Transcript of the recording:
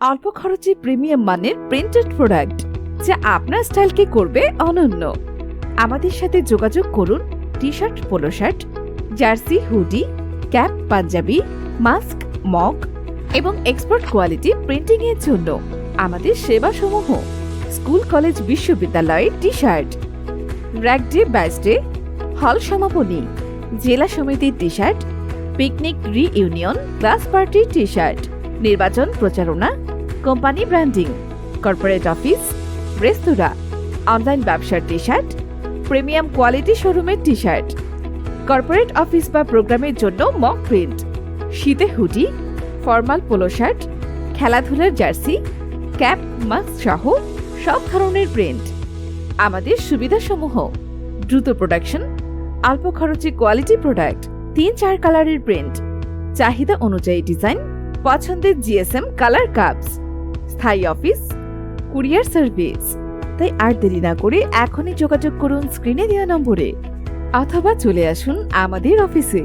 অল্প খরচে প্রিমিয়াম মানের প্রিন্টেড প্রোডাক্ট যা আপনার স্টাইলকে করবে অনন্য। আমাদের সাথে যোগাযোগ করুন T shirt, polo shirt, jersey, hoodie, cap, panjabi, mask, mug এবং এক্সপোর্ট কোয়ালিটি প্রিন্টিং এর জন্য। আমাদের সেবাসমূহ: স্কুল, কলেজ, বিশ্ববিদ্যালয়ের T shirt, rag day, batch day, hall সমাপনী, জেলা সমিতির T shirt, picnic, reunion, class পার্টির টি শার্ট, নির্বাচন প্রচারণা, কোম্পানি ব্র্যান্ডিং, কর্পোরেট অফিস, রেস্তোরাঁ, অনলাইন ব্যবসার টি শার্ট, প্রিমিয়াম কোয়ালিটি শোরুমের টি শার্ট, কর্পোরেট অফিস বা প্রোগ্রামের জন্য মক প্রিন্ট, শীতে হুডি, ফর্মাল পোলো শার্ট, খেলাধুলার জার্সি, ক্যাপ, মাস্ক সহ সব ধরনের প্রিন্ট। আমাদের সুবিধাসমূহ: দ্রুত প্রোডাকশন, অল্প খরচে কোয়ালিটি প্রোডাক্ট, 3-4 কালারের প্রিন্ট, চাহিদা অনুযায়ী ডিজাইন, পছন্দের জিএসএম কালার কাপস, স্থায়ী অফিস, কুরিয়ার সার্ভিস। তাই আর দেরি না করে এখনই যোগাযোগ করুন স্ক্রিনে দেওয়া নম্বরে অথবা চলে আসুন আমাদের অফিসে।